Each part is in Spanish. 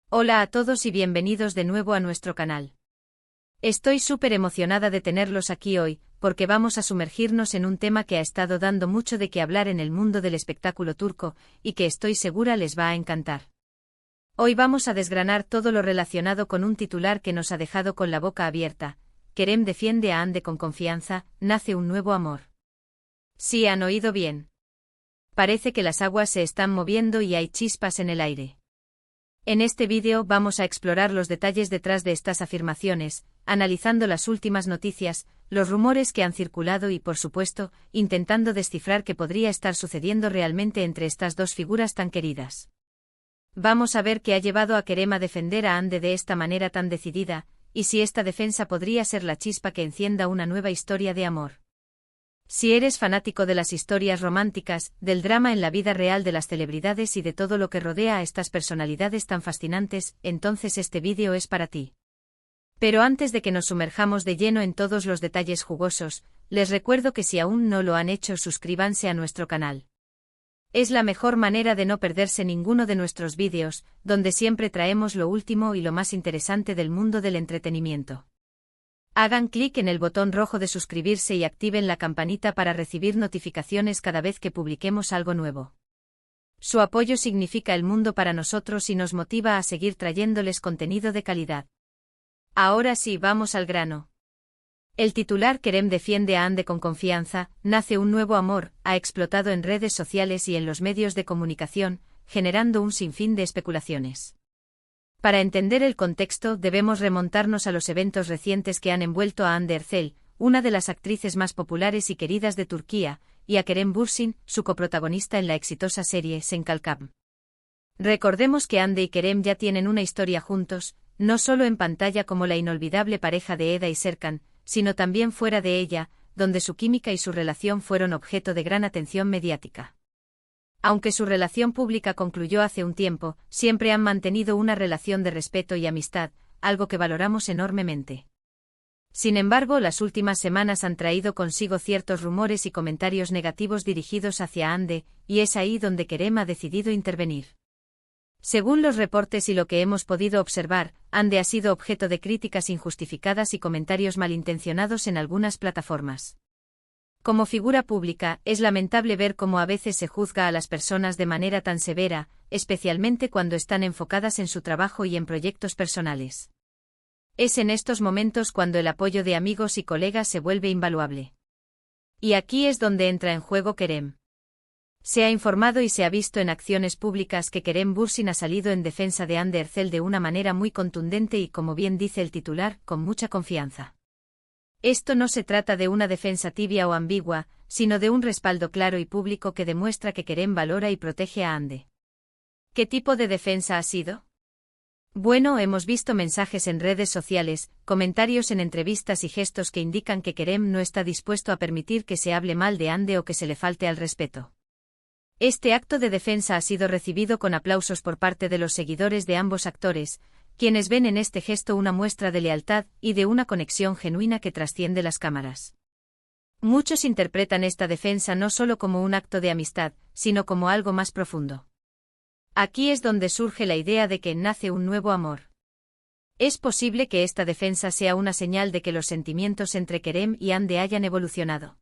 Hola a todos y bienvenidos de nuevo a nuestro canal. Estoy súper emocionada de tenerlos aquí hoy, porque vamos a sumergirnos en un tema que ha estado dando mucho de qué hablar en el mundo del espectáculo turco, y que estoy segura les va a encantar. Hoy vamos a desgranar todo lo relacionado con un titular que nos ha dejado con la boca abierta. Kerem defiende a Hande con confianza, nace un nuevo amor. Sí, han oído bien. Parece que las aguas se están moviendo y hay chispas en el aire. En este vídeo vamos a explorar los detalles detrás de estas afirmaciones, analizando las últimas noticias, los rumores que han circulado y, por supuesto, intentando descifrar qué podría estar sucediendo realmente entre estas dos figuras tan queridas. Vamos a ver qué ha llevado a Kerem a defender a Hande de esta manera tan decidida, y si esta defensa podría ser la chispa que encienda una nueva historia de amor. Si eres fanático de las historias románticas, del drama en la vida real de las celebridades y de todo lo que rodea a estas personalidades tan fascinantes, entonces este vídeo es para ti. Pero antes de que nos sumerjamos de lleno en todos los detalles jugosos, les recuerdo que si aún no lo han hecho, suscríbanse a nuestro canal. Es la mejor manera de no perderse ninguno de nuestros vídeos, donde siempre traemos lo último y lo más interesante del mundo del entretenimiento. Hagan clic en el botón rojo de suscribirse y activen la campanita para recibir notificaciones cada vez que publiquemos algo nuevo. Su apoyo significa el mundo para nosotros y nos motiva a seguir trayéndoles contenido de calidad. Ahora sí, vamos al grano. El titular Kerem defiende a Hande con confianza, nace un nuevo amor, ha explotado en redes sociales y en los medios de comunicación, generando un sinfín de especulaciones. Para entender el contexto debemos remontarnos a los eventos recientes que han envuelto a Hande Erçel, una de las actrices más populares y queridas de Turquía, y a Kerem Bürsin, su coprotagonista en la exitosa serie Sen Kalkam. Recordemos que Hande y Kerem ya tienen una historia juntos, no solo en pantalla como la inolvidable pareja de Eda y Serkan, sino también fuera de ella, donde su química y su relación fueron objeto de gran atención mediática. Aunque su relación pública concluyó hace un tiempo, siempre han mantenido una relación de respeto y amistad, algo que valoramos enormemente. Sin embargo, las últimas semanas han traído consigo ciertos rumores y comentarios negativos dirigidos hacia Hande, y es ahí donde Kerem ha decidido intervenir. Según los reportes y lo que hemos podido observar, Hande ha sido objeto de críticas injustificadas y comentarios malintencionados en algunas plataformas. Como figura pública, es lamentable ver cómo a veces se juzga a las personas de manera tan severa, especialmente cuando están enfocadas en su trabajo y en proyectos personales. Es en estos momentos cuando el apoyo de amigos y colegas se vuelve invaluable. Y aquí es donde entra en juego Kerem. Se ha informado y se ha visto en acciones públicas que Kerem Bürsin ha salido en defensa de Hande Erçel de una manera muy contundente y, como bien dice el titular, con mucha confianza. Esto no se trata de una defensa tibia o ambigua, sino de un respaldo claro y público que demuestra que Kerem valora y protege a Hande. ¿Qué tipo de defensa ha sido? Bueno, hemos visto mensajes en redes sociales, comentarios en entrevistas y gestos que indican que Kerem no está dispuesto a permitir que se hable mal de Hande o que se le falte al respeto. Este acto de defensa ha sido recibido con aplausos por parte de los seguidores de ambos actores, quienes ven en este gesto una muestra de lealtad y de una conexión genuina que trasciende las cámaras. Muchos interpretan esta defensa no solo como un acto de amistad, sino como algo más profundo. Aquí es donde surge la idea de que nace un nuevo amor. Es posible que esta defensa sea una señal de que los sentimientos entre Kerem y Hande hayan evolucionado.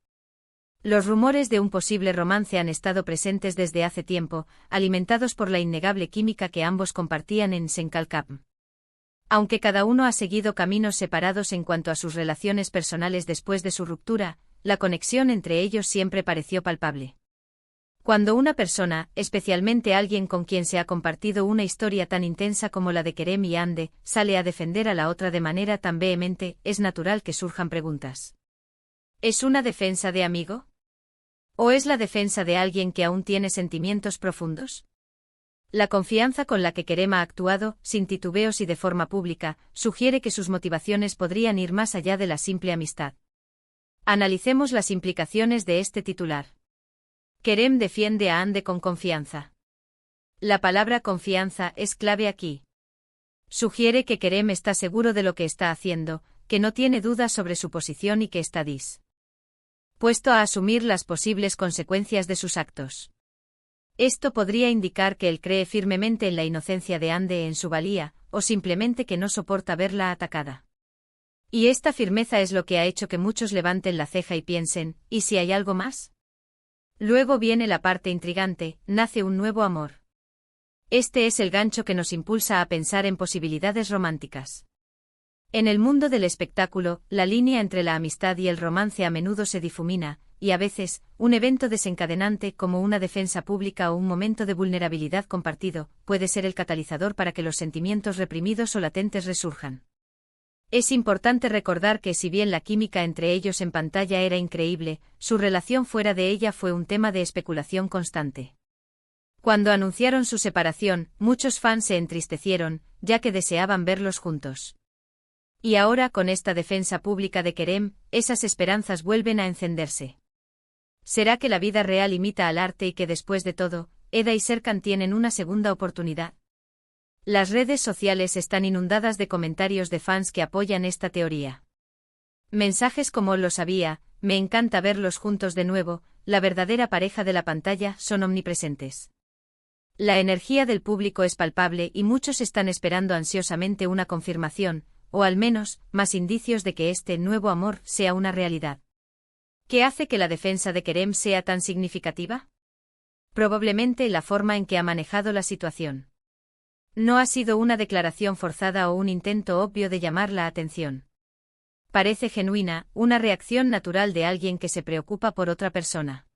Los rumores de un posible romance han estado presentes desde hace tiempo, alimentados por la innegable química que ambos compartían en Sen Kalkam. Aunque cada uno ha seguido caminos separados en cuanto a sus relaciones personales después de su ruptura, la conexión entre ellos siempre pareció palpable. Cuando una persona, especialmente alguien con quien se ha compartido una historia tan intensa como la de Kerem y Hande, sale a defender a la otra de manera tan vehemente, es natural que surjan preguntas. ¿Es una defensa de amigo? ¿O es la defensa de alguien que aún tiene sentimientos profundos? La confianza con la que Kerem ha actuado, sin titubeos y de forma pública, sugiere que sus motivaciones podrían ir más allá de la simple amistad. Analicemos las implicaciones de este titular. Kerem defiende a Hande con confianza. La palabra confianza es clave aquí. Sugiere que Kerem está seguro de lo que está haciendo, que no tiene dudas sobre su posición y que está dispuesto a asumir las posibles consecuencias de sus actos. Esto podría indicar que él cree firmemente en la inocencia de Ande, en su valía, o simplemente que no soporta verla atacada. Y esta firmeza es lo que ha hecho que muchos levanten la ceja y piensen, ¿y si hay algo más? Luego viene la parte intrigante, nace un nuevo amor. Este es el gancho que nos impulsa a pensar en posibilidades románticas. En el mundo del espectáculo, la línea entre la amistad y el romance a menudo se difumina, y a veces, un evento desencadenante como una defensa pública o un momento de vulnerabilidad compartido, puede ser el catalizador para que los sentimientos reprimidos o latentes resurjan. Es importante recordar que si bien la química entre ellos en pantalla era increíble, su relación fuera de ella fue un tema de especulación constante. Cuando anunciaron su separación, muchos fans se entristecieron, ya que deseaban verlos juntos. Y ahora con esta defensa pública de Kerem, esas esperanzas vuelven a encenderse. ¿Será que la vida real imita al arte y que después de todo, Eda y Serkan tienen una segunda oportunidad? Las redes sociales están inundadas de comentarios de fans que apoyan esta teoría. Mensajes como "lo sabía", "me encanta verlos juntos de nuevo", "la verdadera pareja de la pantalla" son omnipresentes. La energía del público es palpable y muchos están esperando ansiosamente una confirmación, o al menos, más indicios de que este nuevo amor sea una realidad. ¿Qué hace que la defensa de Kerem sea tan significativa? Probablemente la forma en que ha manejado la situación. No ha sido una declaración forzada o un intento obvio de llamar la atención. Parece genuina, una reacción natural de alguien que se preocupa por otra persona.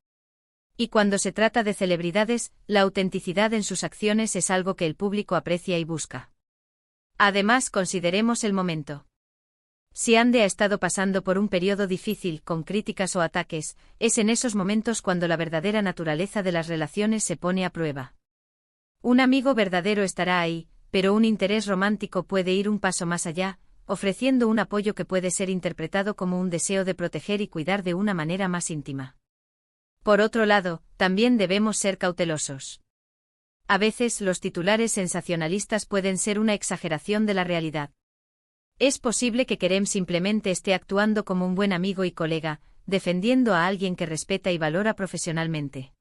Y cuando se trata de celebridades, la autenticidad en sus acciones es algo que el público aprecia y busca. Además, consideremos el momento. Si Ande ha estado pasando por un periodo difícil, con críticas o ataques, es en esos momentos cuando la verdadera naturaleza de las relaciones se pone a prueba. Un amigo verdadero estará ahí, pero un interés romántico puede ir un paso más allá, ofreciendo un apoyo que puede ser interpretado como un deseo de proteger y cuidar de una manera más íntima. Por otro lado, también debemos ser cautelosos. A veces los titulares sensacionalistas pueden ser una exageración de la realidad. Es posible que Kerem simplemente esté actuando como un buen amigo y colega, defendiendo a alguien que respeta y valora profesionalmente.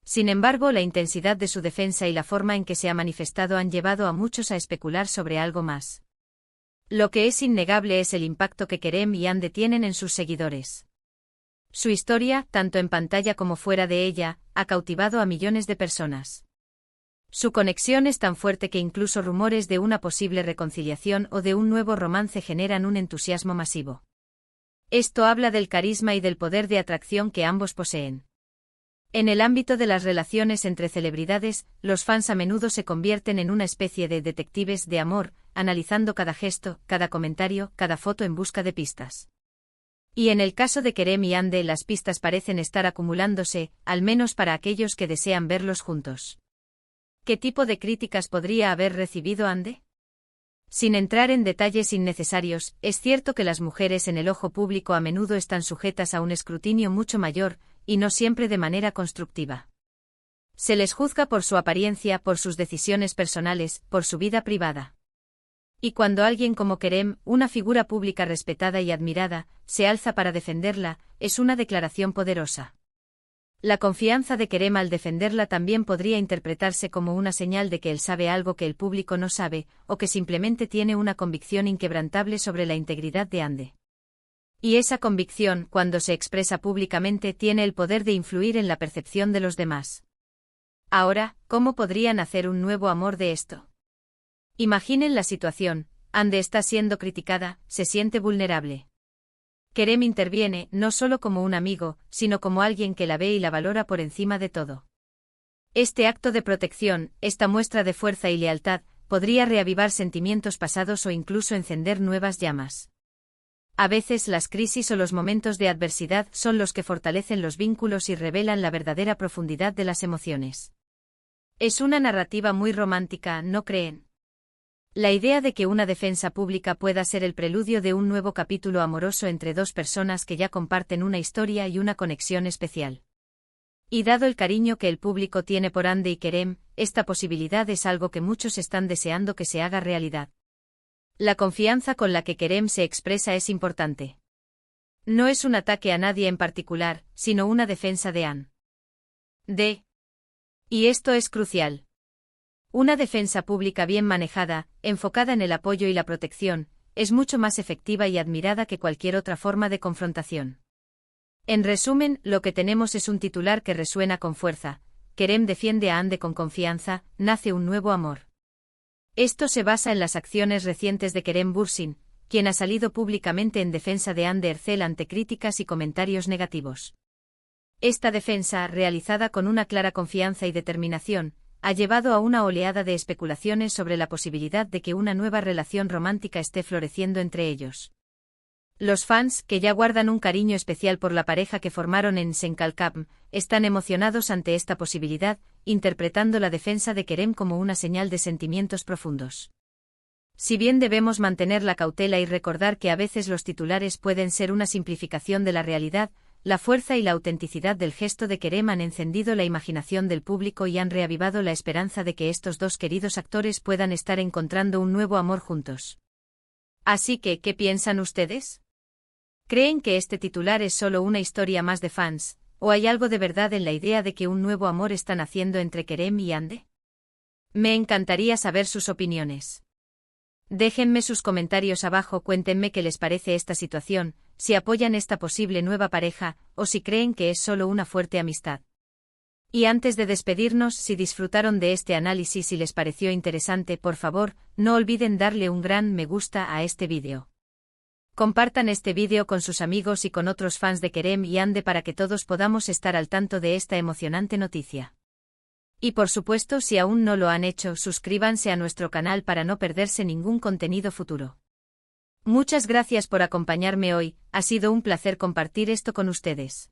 Sin embargo, la intensidad de su defensa y la forma en que se ha manifestado han llevado a muchos a especular sobre algo más. Lo que es innegable es el impacto que Kerem y Ande tienen en sus seguidores. Su historia, tanto en pantalla como fuera de ella, ha cautivado a millones de personas. Su conexión es tan fuerte que incluso rumores de una posible reconciliación o de un nuevo romance generan un entusiasmo masivo. Esto habla del carisma y del poder de atracción que ambos poseen. En el ámbito de las relaciones entre celebridades, los fans a menudo se convierten en una especie de detectives de amor, analizando cada gesto, cada comentario, cada foto en busca de pistas. Y en el caso de Kerem y Ande, las pistas parecen estar acumulándose, al menos para aquellos que desean verlos juntos. ¿Qué tipo de críticas podría haber recibido Ande? Sin entrar en detalles innecesarios, es cierto que las mujeres en el ojo público a menudo están sujetas a un escrutinio mucho mayor, y no siempre de manera constructiva. Se les juzga por su apariencia, por sus decisiones personales, por su vida privada. Y cuando alguien como Kerem, una figura pública respetada y admirada, se alza para defenderla, es una declaración poderosa. La confianza de Kerem al defenderla también podría interpretarse como una señal de que él sabe algo que el público no sabe, o que simplemente tiene una convicción inquebrantable sobre la integridad de Ande. Y esa convicción, cuando se expresa públicamente, tiene el poder de influir en la percepción de los demás. Ahora, ¿cómo podrían hacer un nuevo amor de esto? Imaginen la situación: Ande está siendo criticada, se siente vulnerable. Kerem interviene, no solo como un amigo, sino como alguien que la ve y la valora por encima de todo. Este acto de protección, esta muestra de fuerza y lealtad, podría reavivar sentimientos pasados o incluso encender nuevas llamas. A veces las crisis o los momentos de adversidad son los que fortalecen los vínculos y revelan la verdadera profundidad de las emociones. Es una narrativa muy romántica, ¿no creen? La idea de que una defensa pública pueda ser el preludio de un nuevo capítulo amoroso entre dos personas que ya comparten una historia y una conexión especial. Y dado el cariño que el público tiene por Ande y Kerem, esta posibilidad es algo que muchos están deseando que se haga realidad. La confianza con la que Kerem se expresa es importante. No es un ataque a nadie en particular, sino una defensa de Ande. Y esto es crucial. Una defensa pública bien manejada, enfocada en el apoyo y la protección, es mucho más efectiva y admirada que cualquier otra forma de confrontación. En resumen, lo que tenemos es un titular que resuena con fuerza: Kerem defiende a Hande con confianza, nace un nuevo amor. Esto se basa en las acciones recientes de Kerem Bürsin, quien ha salido públicamente en defensa de Hande Erçel ante críticas y comentarios negativos. Esta defensa, realizada con una clara confianza y determinación, ha llevado a una oleada de especulaciones sobre la posibilidad de que una nueva relación romántica esté floreciendo entre ellos. Los fans, que ya guardan un cariño especial por la pareja que formaron en Senkalkam, están emocionados ante esta posibilidad, interpretando la defensa de Kerem como una señal de sentimientos profundos. Si bien debemos mantener la cautela y recordar que a veces los titulares pueden ser una simplificación de la realidad, la fuerza y la autenticidad del gesto de Kerem han encendido la imaginación del público y han reavivado la esperanza de que estos dos queridos actores puedan estar encontrando un nuevo amor juntos. Así que, ¿qué piensan ustedes? ¿Creen que este titular es solo una historia más de fans, o hay algo de verdad en la idea de que un nuevo amor está naciendo entre Kerem y Hande? Me encantaría saber sus opiniones. Déjenme sus comentarios abajo, cuéntenme qué les parece esta situación, si apoyan esta posible nueva pareja, o si creen que es solo una fuerte amistad. Y antes de despedirnos, si disfrutaron de este análisis y les pareció interesante, por favor, no olviden darle un gran me gusta a este vídeo. Compartan este vídeo con sus amigos y con otros fans de Kerem y Hande para que todos podamos estar al tanto de esta emocionante noticia. Y por supuesto, si aún no lo han hecho, suscríbanse a nuestro canal para no perderse ningún contenido futuro. Muchas gracias por acompañarme hoy, ha sido un placer compartir esto con ustedes.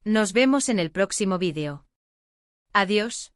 Nos vemos en el próximo vídeo. Adiós.